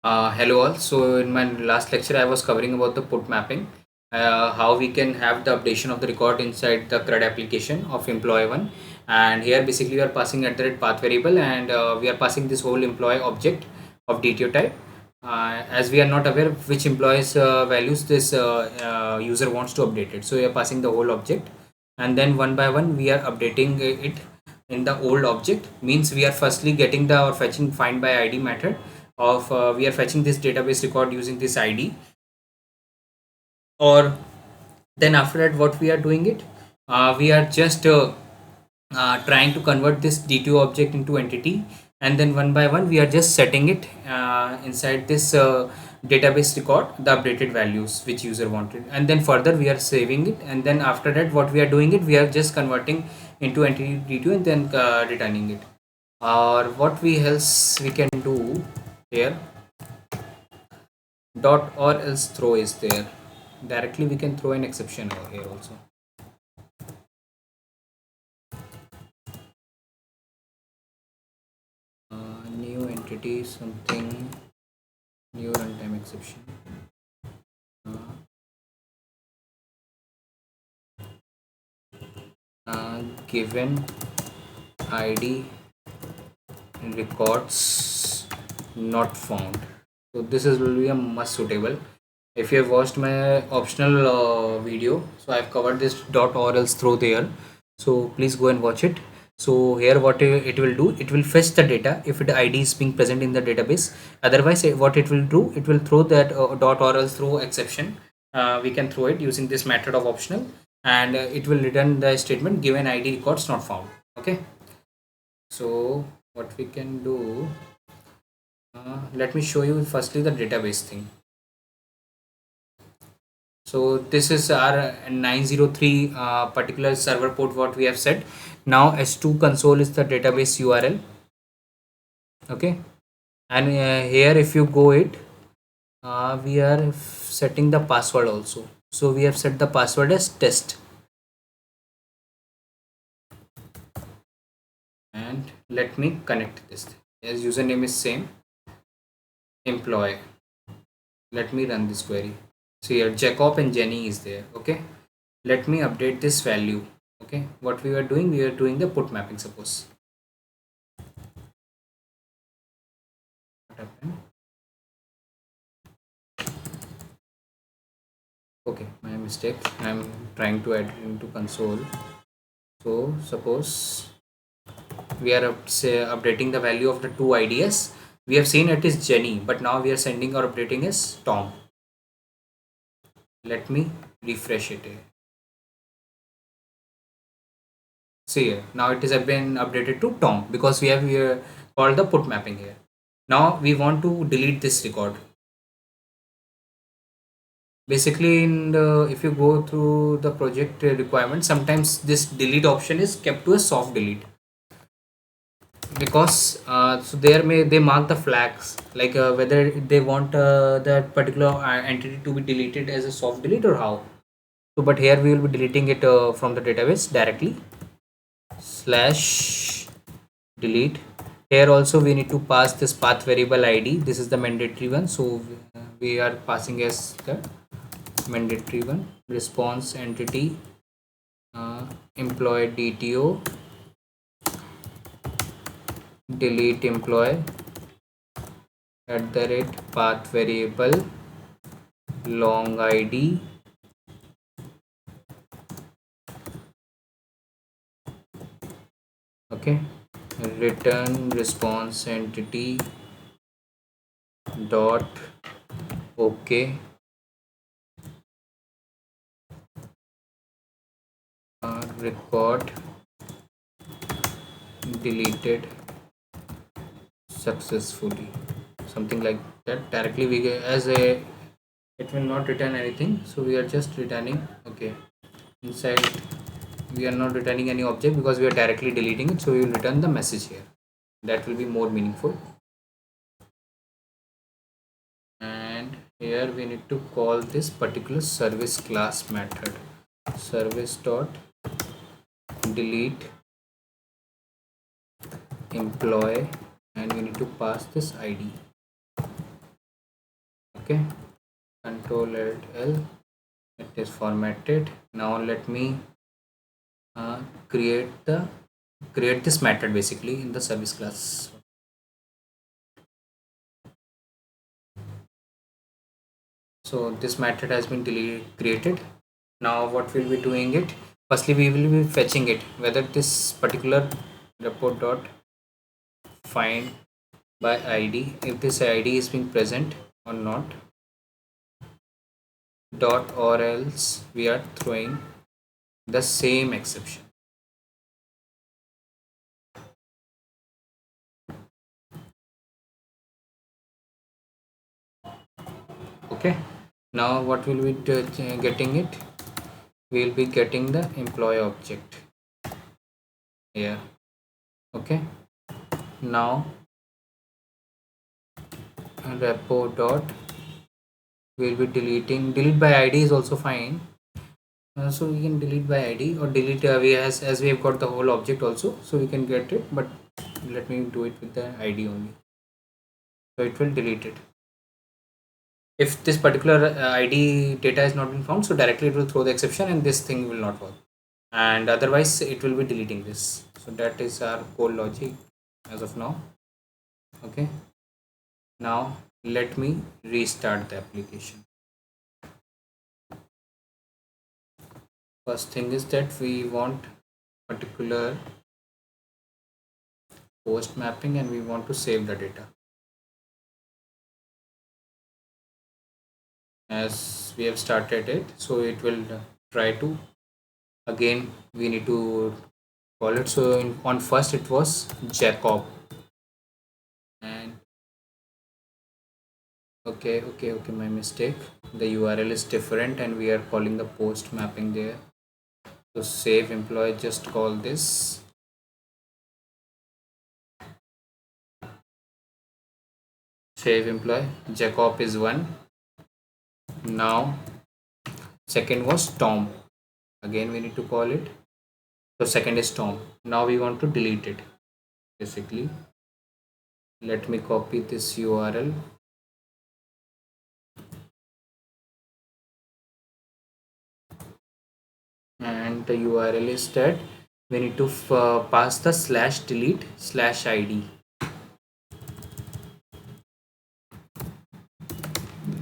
Hello all. So in my last lecture, I was covering about the put mapping, how we can have the updation of the record inside the CRUD application of employee one. And here basically we are passing at the path variable, and we are passing this whole employee object of DTO type. As we are not aware of which employees values this user wants to update it, so we are passing the whole object, and then one by one we are updating it in the old object. Means we are firstly getting the or fetching find by ID method of we are fetching this database record using this id, or then after that what we are doing it, we are just trying to convert this d2 object into entity, and then one by one we are just setting it inside this database record the updated values which user wanted, and then further we are saving it, and then after that what we are doing it, we are just converting into entity d2 and then returning it. Or what we else we can do here, dot or else throw is there. Directly we can throw an exception over here also. New entity something, new runtime exception, given id records not found. So this is will be a must suitable. If you have watched my optional video, so I've covered this dot or else throw there, so please go and watch it. So here what it will do, it will fetch the data if the id is being present in the database. Otherwise what it will do, it will throw that dot or else throw exception. We can throw it using this method of optional, and it will return the statement given id records not found. Okay, so what we can do, let me show you firstly the database thing. So this is our 903 particular server port what we have set. Now s2 console is the database url. Okay, and here if you go it, we are setting the password also. So we have set the password as test, and let me connect this as username is same employee. Let me run this query. So here Jacob and Jenny is there. Okay, let me update this value. Okay, what we are doing the put mapping. Suppose what happened. Okay, my mistake, I'm trying to add it into console. So suppose we are say updating the value of the two IDs. We have seen it is Jenny, but now we are sending or updating as Tom. Let me refresh it. See here, now it has been updated to Tom because we have here called the put mapping here. Now we want to delete this record. Basically if you go through the project requirement, sometimes this delete option is kept to a soft delete, because so there may they mark the flags like whether they want that particular entity to be deleted as a soft delete or how. So but here we will be deleting it from the database directly slash delete. Here also we need to pass this path variable id. This is the mandatory one, so we are passing as the mandatory one. Response entity employee dto delete employee at the rate path variable long id okay, return response entity dot okay, record deleted successfully, something like that. Directly we get as a, it will not return anything, so we are just returning okay. Inside we are not returning any object because we are directly deleting it, so we will return the message here. That will be more meaningful. And here we need to call this particular service class method service dot delete employee, and we need to pass this id. Okay, Control Alt L, it is formatted. Now let me uh, create the create this method basically in the service class. So this method has been created. Now what will be doing it? Firstly, we will be fetching it whether this particular report dot find by id, if this id is being present or not, dot, or else we are throwing the same exception. Okay, now what will we getting it? We will be getting the employee object here. Okay, now repo dot will be deleting. Delete by id is also fine. So we can delete by id or delete we as we have got the whole object also, so we can get it, but let me do it with the id only. So it will delete it. If this particular id data is not been found, so directly it will throw the exception and this thing will not work, and otherwise it will be deleting this. So that is our core logic as of now. Okay, now let me restart the application. First thing is that we want particular post mapping and we want to save the data. As we have started it, so it will try to again we need to call it. So on first it was Jacob, and okay, my mistake, the url is different and we are calling the post mapping there. So save employee, just call this save employee. Jacob is one. Now second was Tom, again we need to call it. So second is Tom. Now we want to delete it basically. Let me copy this url and the url is that we need to pass the slash delete slash id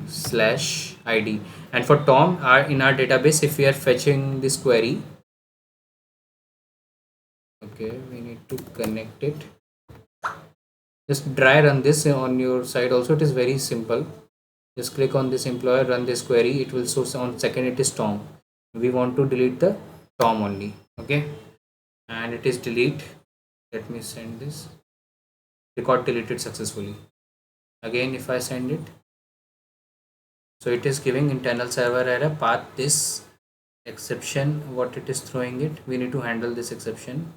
slash id. And for Tom, in our database, if we are fetching this query, okay, we need to connect it. Just try run this on your side also, it is very simple. Just click on this employer, run this query, it will show on second it is Tom. We want to delete the Tom only. Okay, and it is delete. Let me send this. Record deleted successfully. Again if I send it, so it is giving internal server error path this exception. What it is throwing it, we need to handle this exception.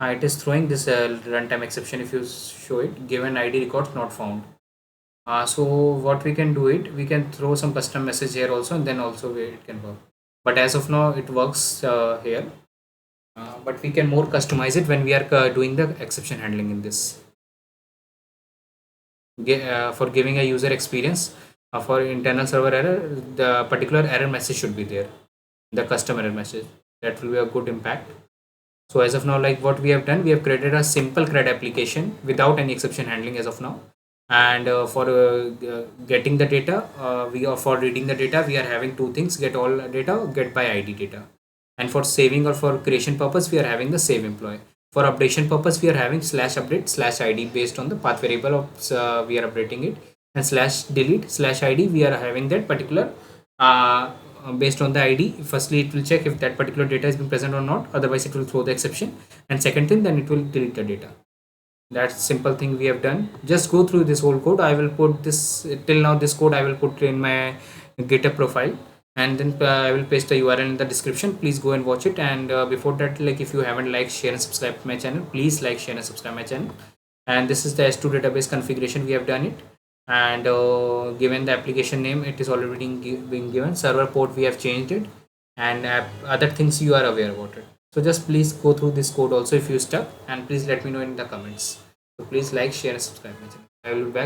It is throwing this runtime exception. If you show it, given id records not found. So what we can do it, we can throw some custom message here also, and then also it can work. But as of now it works here, but we can more customize it when we are doing the exception handling in this. For giving a user experience, for internal server error, the particular error message should be there, the custom error message. That will be a good impact. So as of now, like what we have done, we have created a simple CRUD application without any exception handling as of now. And for getting the data, we are for reading the data, we are having two things: get all data, get by id data. And for saving or for creation purpose, we are having the save employee. For updation purpose, we are having slash update slash id based on the path variable of we are updating it, and slash delete slash id we are having that particular based on the id. Firstly it will check if that particular data has been present or not, otherwise it will throw the exception, and second thing then it will delete the data. That's simple thing we have done. Just go through this whole code. I will put this till now, this code I will put in my GitHub profile, and then I will paste the url in the description. Please go and watch it. And before that, like if you haven't liked, share and subscribe to my channel, please like, share and subscribe my channel. And this is the s2 database configuration, we have done it. And given the application name, it is already being given. Server port we have changed it, and other things you are aware about it. So just please go through this code also if you stuck, and please let me know in the comments. So please like, share and subscribe my channel. I will be back.